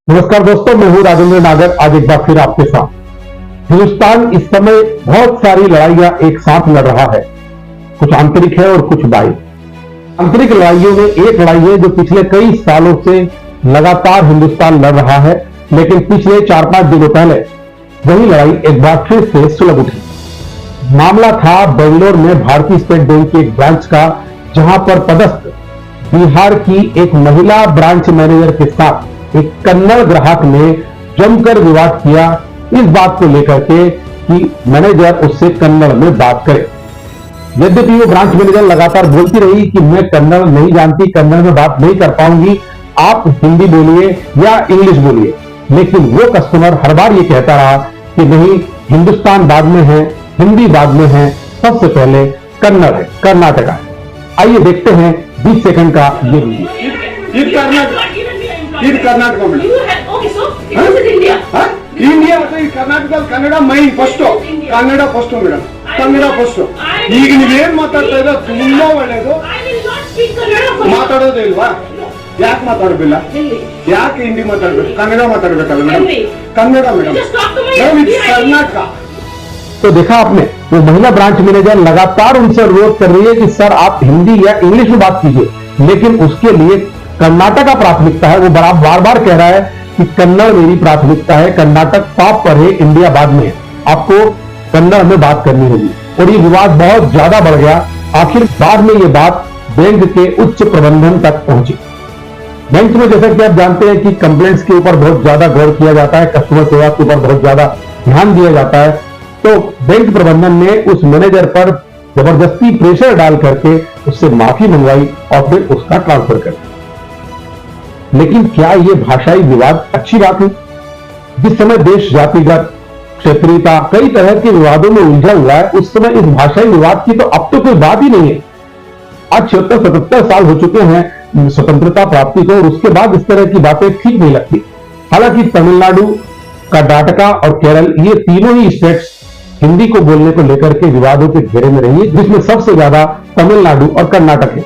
नमस्कार दोस्तों, मैं हूं राजेंद्र नागर। आज एक बार फिर आपके साथ। हिंदुस्तान इस समय बहुत सारी लड़ाइयां एक साथ लड़ रहा है। कुछ आंतरिक है और कुछ बाह्य। आंतरिक लड़ाइयों में एक लड़ाई है जो पिछले कई सालों से लगातार हिंदुस्तान लड़ रहा है, लेकिन पिछले 4-5 दिनों पहले वही लड़ाई एक बार फिर से सुलग उठी। मामला था बेंगलोर में भारतीय स्टेट बैंक की एक ब्रांच का, जहां पर पदस्थ बिहार की एक महिला ब्रांच मैनेजर के साथ एक कन्नड़ ग्राहक ने जमकर विवाद किया इस बात को लेकर के कि मैनेजर उससे कन्नड़ में बात करे। यद्यपि वो ब्रांच मैनेजर लगातार बोलती रही कि मैं कन्नड़ नहीं जानती, कन्नड़ में बात नहीं कर पाऊंगी, आप हिंदी बोलिए या इंग्लिश बोलिए। लेकिन वो कस्टमर हर बार ये कहता रहा कि नहीं, हिंदुस्तान बाद में है, हिंदी बाद में है, सबसे पहले कन्नड़ है, कर्नाटका है। आइए देखते हैं 20 सेकंड का ये वीडियो। कर्नाटक ಇಂಡಿಯಾ ಅಥವಾ ಈ ಕರ್ನಾಟಕದಲ್ಲಿ Kannada main first, Kannada first madam, Kannada first. ಈಗ ನೀವೇನ್ ಮಾತಾಡ್ತಾ ಇದ್ರೆ ತುಂಬಾ ಒಳ್ಳೇದು. ಮಾತಾಡೋದೇ ಇಲ್ವಾ? ಯಾಕೆ ಮಾತಾಡೋದಿಲ್ಲ? ಯಾಕೆ ಹಿಂದಿ ಮಾತಾಡ್ಬೇಕು? ಕನ್ನಡ ಮಾತಾಡ್ಬೇಕಲ್ಲ ಮೇಡಮ್, ಕನ್ನಡ ಮೇಡಮ್. कर्नाटका। तो देखा आपने, वो महिला ब्रांच मैनेजर लगातार उनसे अनुरोध कर रही है कि सर आप हिंदी या इंग्लिश में बात कीजिए, लेकिन उसके लिए कर्नाटक का प्राथमिकता है। वो बार बार कह रहा है कि कन्नड़ मेरी प्राथमिकता है, कर्नाटक टॉप पर है, इंडिया बाद में है, आपको कन्नड़ में बात करनी होगी। और ये विवाद बहुत ज्यादा बढ़ गया। आखिर बाद में ये बात बैंक के उच्च प्रबंधन तक पहुंची। बैंक में जैसा कि आप जानते हैं कि कंप्लेंट्स के ऊपर बहुत ज्यादा गौर किया जाता है, कस्टमर सेवा के ऊपर बहुत ज्यादा ध्यान दिया जाता है। तो बैंक प्रबंधन ने उस मैनेजर पर जबरदस्ती प्रेशर डाल करके उससे माफी मंगवाई और फिर उसका ट्रांसफर कर दिया। लेकिन क्या यह भाषाई विवाद अच्छी बात है? जिस समय देश जातिगत, क्षेत्रीयता, कई तरह के विवादों में उलझा हुआ है, उस समय इस भाषाई विवाद की तो अब तो कोई बात ही नहीं है। आज 76-77 साल हो चुके हैं स्वतंत्रता प्राप्ति को, और उसके बाद इस तरह की बातें ठीक नहीं लगती। हालांकि तमिलनाडु, कर्नाटका और केरल, ये तीनों ही स्टेट्स हिंदी को बोलने को लेकर के विवादों के घेरे में रही है, जिसमें सबसे ज्यादा तमिलनाडु और कर्नाटक है।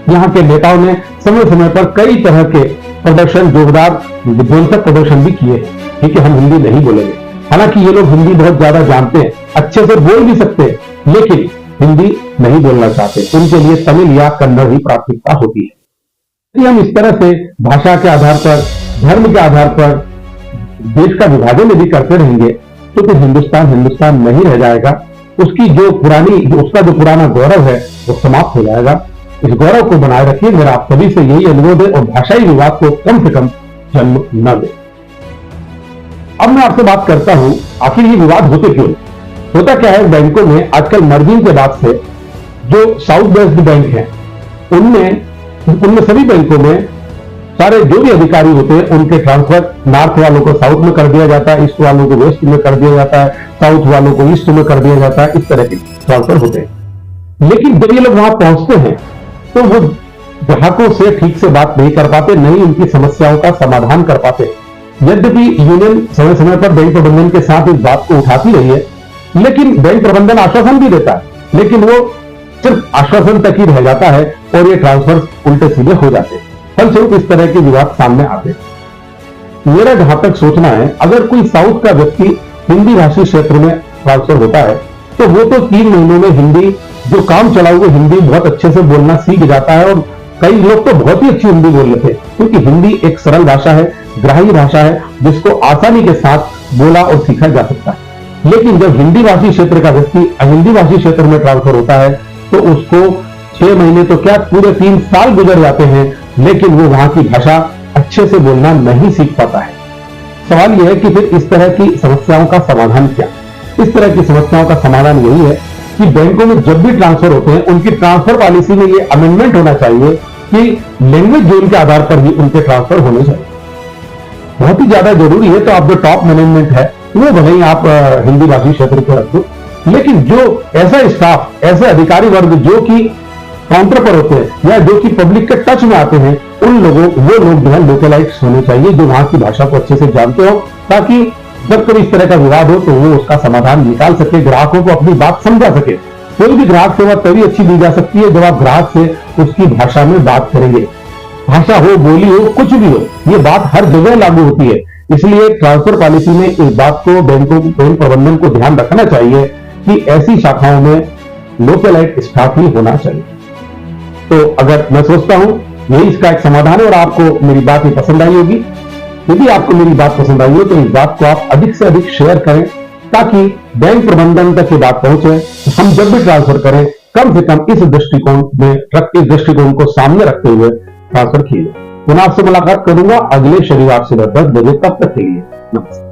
यहाँ के नेताओं ने समय समय पर कई तरह के प्रदर्शन, जोरदार विध्वंसक प्रदर्शन भी किए हैं। ठीक है, हम हिंदी नहीं बोलेंगे। हालांकि ये लोग हिंदी बहुत ज्यादा जानते हैं, अच्छे से बोल भी सकते हैं, लेकिन हिंदी नहीं बोलना चाहते। उनके लिए तमिल या कन्नड़ ही प्राथमिकता होती है। यदि हम इस तरह से भाषा के आधार पर, धर्म के आधार पर देश का विभाजन यदि करते रहेंगे तो फिर हिंदुस्तान हिंदुस्तान नहीं रह जाएगा। उसकी जो उसका जो पुराना गौरव है वो समाप्त हो जाएगा। इस गौरव को बनाए रखिए, मेरा आप सभी से यही अनुरोध है, और भाषाई विवाद को कम से कम जन्म न दे। अब मैं आपसे बात करता हूं, आखिर ये विवाद होते क्यों? होता क्या है, बैंकों में आजकल मर्जिंग के बाद से जो साउथ बेस्ड बैंक हैं, उनमें सभी बैंकों में सारे जो भी अधिकारी होते हैं उनके ट्रांसफर नॉर्थ वालों को साउथ में कर दिया जाता है, ईस्ट वालों को वेस्ट में कर दिया जाता है, साउथ वालों को ईस्ट में कर दिया जाता है। इस तरह के ट्रांसफर होते हैं। लेकिन जब ये लोग वहां पहुंचते हैं तो वो ग्राहकों से ठीक से बात नहीं कर पाते, नहीं उनकी समस्याओं का समाधान कर पाते। यद्यपि यूनियन समय समय पर बैंक प्रबंधन के साथ इस बात को उठाती रही है, लेकिन बैंक प्रबंधन आश्वासन भी देता है, लेकिन वो सिर्फ आश्वासन तक ही रह जाता है और ये ट्रांसफर उल्टे सीधे हो जाते हैं। फलस्वरूप इस तरह के विवाद सामने आते हैं। मेरा जहां तक सोचना है, अगर कोई साउथ का व्यक्ति हिंदी भाषी क्षेत्र में ट्रांसफर होता है तो वो तो 3 महीनों में हिंदी, जो काम चलाऊ वो हिंदी बहुत अच्छे से बोलना सीख जाता है। और कई लोग तो बहुत ही अच्छी हिंदी बोल लेते हैं, क्योंकि हिंदी एक सरल भाषा है, ग्राह्य भाषा है, जिसको आसानी के साथ बोला और सीखा जा सकता है। लेकिन जब हिंदी भाषी क्षेत्र का व्यक्ति हिंदी भाषी क्षेत्र में ट्रांसफर होता है तो उसको 6 महीने तो क्या, पूरे 3 साल गुजर जाते हैं, लेकिन वो वहां की भाषा अच्छे से बोलना नहीं सीख पाता है। सवाल यह है कि फिर इस तरह की समस्याओं का समाधान क्या? इस तरह की समस्याओं का समाधान यही है कि बैंकों में जब भी ट्रांसफर होते हैं, उनकी ट्रांसफर पॉलिसी में ये अमेंडमेंट होना चाहिए कि लैंग्वेज जोन के आधार पर ही उनके ट्रांसफर होने चाहिए। बहुत ही ज्यादा जरूरी है तो आप जो टॉप मैनेजमेंट है वो भले ही आप हिंदी भाषी क्षेत्र को रख दो, लेकिन जो ऐसा स्टाफ, ऐसे अधिकारी वर्ग जो कि काउंटर पर होते हैं या जो कि पब्लिक के टच में आते हैं, वो लोग जो है लोकलाइट्स होने चाहिए, जो वहां की भाषा को अच्छे से जानते हो, ताकि जब कभी इस तरह का विवाद हो तो वो उसका समाधान निकाल सके, ग्राहकों को अपनी बात समझा सके। कोई भी ग्राहक सेवा तभी अच्छी दी जा सकती है जब आप ग्राहक से उसकी भाषा में बात करेंगे। भाषा हो, बोली हो, कुछ भी हो, ये बात हर जगह लागू होती है। इसलिए ट्रांसफर पॉलिसी में इस बात को बैंक प्रबंधन को ध्यान रखना चाहिए कि ऐसी शाखाओं में लोकलाइट स्टाफ ही होना चाहिए। तो अगर मैं सोचता हूं यही इसका एक समाधान है और आपको मेरी बात ही पसंद आई होगी। यदि आपको मेरी बात पसंद आई हो तो इस बात को आप अधिक से अधिक शेयर करें ताकि बैंक प्रबंधन तक ये बात पहुंचे। हम जब भी ट्रांसफर करें कम से कम इस दृष्टिकोण को सामने रखते हुए ट्रांसफर कीजिए। पुनः आपसे मुलाकात करूंगा अगले शनिवार सुबह 10 बजे। तब तक के लिए नमस्कार।